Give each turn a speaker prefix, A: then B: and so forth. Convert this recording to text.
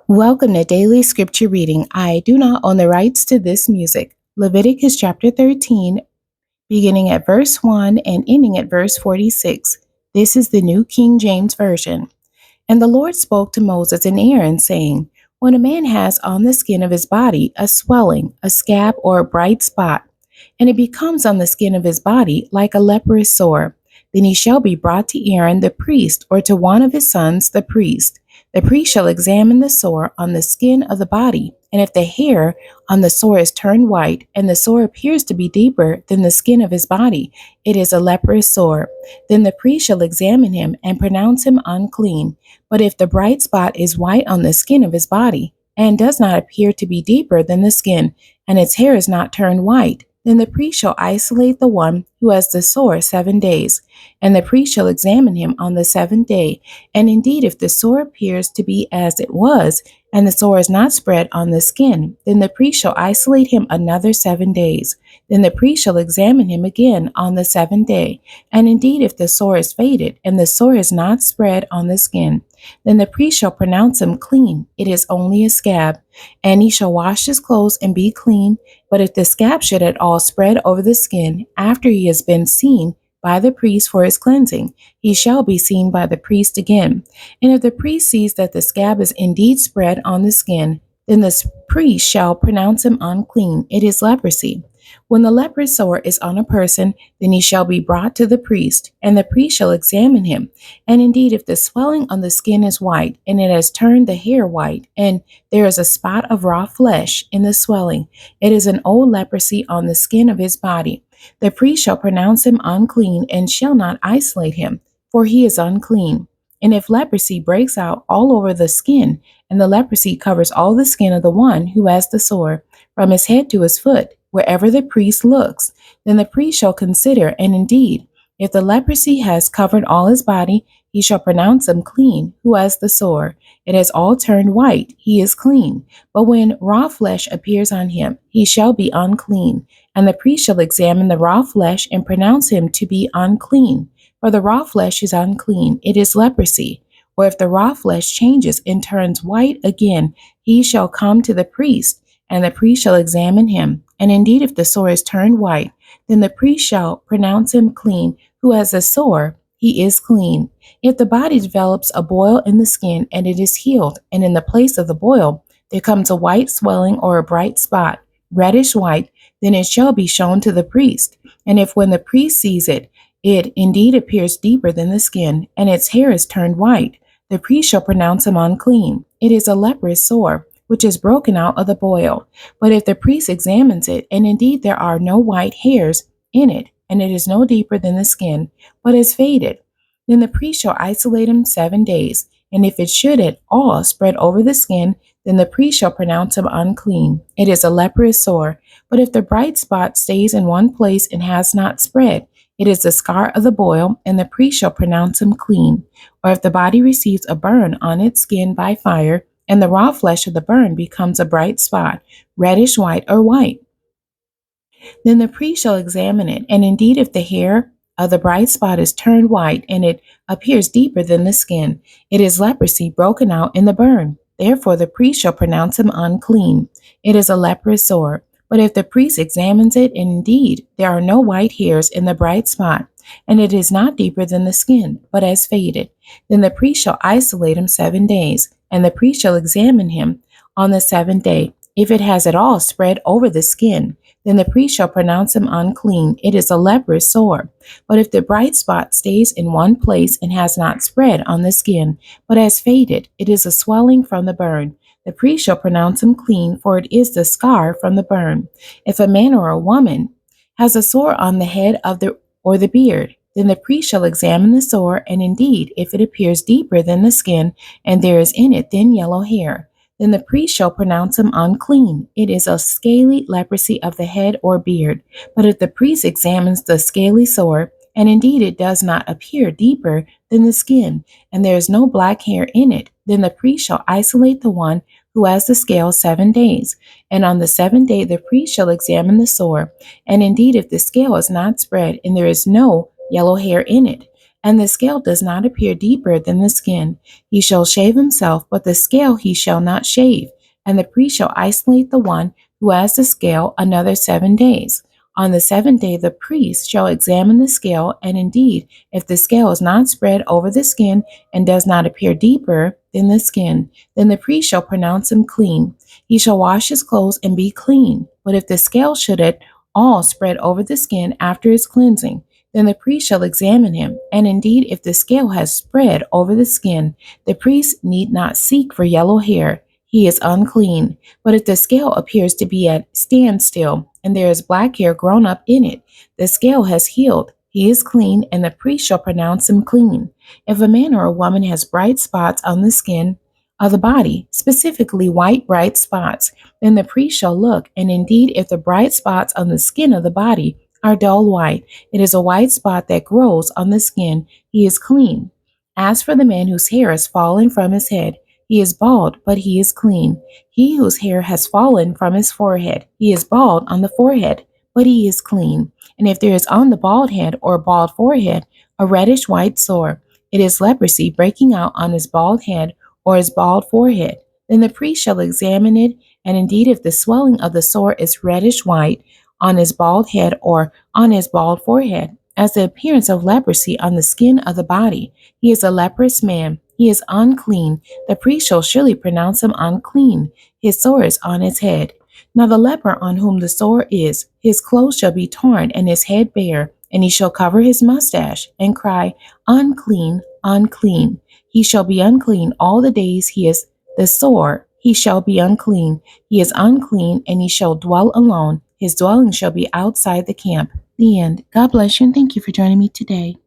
A: Welcome to Daily Scripture Reading. I do not own the rights to this music. Leviticus chapter 13, beginning at verse 1 and ending at verse 46. This is the New King James Version. And the Lord spoke to Moses and Aaron, saying, When a man has on the skin of his body a swelling, a scab, or a bright spot, and it becomes on the skin of his body like a leprous sore, then he shall be brought to Aaron the priest, or to one of his sons the priest. The priest shall examine the sore on the skin of the body, and if the hair on the sore is turned white, and the sore appears to be deeper than the skin of his body, it is a leprous sore. Then the priest shall examine him and pronounce him unclean. But if the bright spot is white on the skin of his body, and does not appear to be deeper than the skin, and its hair is not turned white, then the priest shall isolate the one who has the sore 7 days, and the priest shall examine him on the 7th day. And indeed, if the sore appears to be as it was, and the sore is not spread on the skin, then the priest shall isolate him another 7 days. Then the priest shall examine him again on the 7th day. And indeed, if the sore is faded, and the sore is not spread on the skin, then the priest shall pronounce him clean. It is only a scab. And he shall wash his clothes and be clean. But if the scab should at all spread over the skin, after he has been seen by the priest for his cleansing, he shall be seen by the priest again. And if the priest sees that the scab is indeed spread on the skin, then the priest shall pronounce him unclean. It is leprosy. When the leprous sore is on a person, then he shall be brought to the priest, and the priest shall examine him. And indeed, if the swelling on the skin is white, and it has turned the hair white, and there is a spot of raw flesh in the swelling, it is an old leprosy on the skin of his body. The priest shall pronounce him unclean, and shall not isolate him, for he is unclean. And if leprosy breaks out all over the skin, and the leprosy covers all the skin of the one who has the sore, from his head to his foot, wherever the priest looks, then the priest shall consider, and indeed, if the leprosy has covered all his body, he shall pronounce him clean, who has the sore. It has all turned white, he is clean. But when raw flesh appears on him, he shall be unclean. And the priest shall examine the raw flesh and pronounce him to be unclean. For the raw flesh is unclean, it is leprosy. Or if the raw flesh changes and turns white again, he shall come to the priest, and the priest shall examine him. And indeed, if the sore is turned white, then the priest shall pronounce him clean, who has a sore, he is clean. If the body develops a boil in the skin, and it is healed, and in the place of the boil there comes a white swelling or a bright spot, reddish white, then it shall be shown to the priest. And if when the priest sees it, it indeed appears deeper than the skin, and its hair is turned white, the priest shall pronounce him unclean. It is a leprous sore, which is broken out of the boil. But if the priest examines it, and indeed there are no white hairs in it, and it is no deeper than the skin, but is faded, then the priest shall isolate him 7 days. And if it should at all spread over the skin, then the priest shall pronounce him unclean. It is a leprous sore. But if the bright spot stays in one place and has not spread, it is the scar of the boil, and the priest shall pronounce him clean. Or if the body receives a burn on its skin by fire, and the raw flesh of the burn becomes a bright spot, reddish white or white, then the priest shall examine it, and indeed if the hair of the bright spot is turned white, and it appears deeper than the skin, it is leprosy broken out in the burn. Therefore the priest shall pronounce him unclean. It is a leprous sore. But if the priest examines it, and indeed there are no white hairs in the bright spot, and it is not deeper than the skin, but has faded, then the priest shall isolate him 7 days, and the priest shall examine him on the 7th day. If it has at all spread over the skin, then the priest shall pronounce him unclean. It is a leprous sore. But if the bright spot stays in one place and has not spread on the skin, but has faded, it is a swelling from the burn. The priest shall pronounce him clean, for it is the scar from the burn. If a man or a woman has a sore on the head of the beard, then the priest shall examine the sore, and indeed, if it appears deeper than the skin, and there is in it thin yellow hair, then the priest shall pronounce him unclean. It is a scaly leprosy of the head or beard. But if the priest examines the scaly sore, and indeed it does not appear deeper than the skin, and there is no black hair in it, then the priest shall isolate the one who has the scale 7 days. And on the 7th day the priest shall examine the sore, and indeed if the scale is not spread, and there is no yellow hair in it, and the scale does not appear deeper than the skin, he shall shave himself, but the scale he shall not shave. And the priest shall isolate the one who has the scale another 7 days. On the seventh day, the priest shall examine the scale, and indeed, if the scale is not spread over the skin and does not appear deeper than the skin, then the priest shall pronounce him clean. He shall wash his clothes and be clean. But if the scale should at all spread over the skin after his cleansing, then the priest shall examine him. And indeed, if the scale has spread over the skin, the priest need not seek for yellow hair. He is unclean. But if the scale appears to be at standstill, and there is black hair grown up in it, the scale has healed. He is clean, and the priest shall pronounce him clean. If a man or a woman has bright spots on the skin of the body, specifically white bright spots, then the priest shall look, and indeed, if the bright spots on the skin of the body are dull white, it is a white spot that grows on the skin, he is clean. As for the man whose hair has fallen from his head, he is bald, but he is clean. He whose hair has fallen from his forehead, he is bald on the forehead, but he is clean. And if there is on the bald head or bald forehead a reddish white sore, it is leprosy breaking out on his bald head or his bald forehead. Then the priest shall examine it, and indeed, if the swelling of the sore is reddish white on his bald head or on his bald forehead, as the appearance of leprosy on the skin of the body, he is a leprous man. He is unclean. The priest shall surely pronounce him unclean. His sore is on his head. Now the leper on whom the sore is, his clothes shall be torn and his head bare, and he shall cover his mustache and cry, unclean, unclean. He shall be unclean all the days he is the sore. He shall be unclean. He is unclean, and he shall dwell alone. His dwelling shall be outside the camp. The end. God bless you, and thank you for joining me today.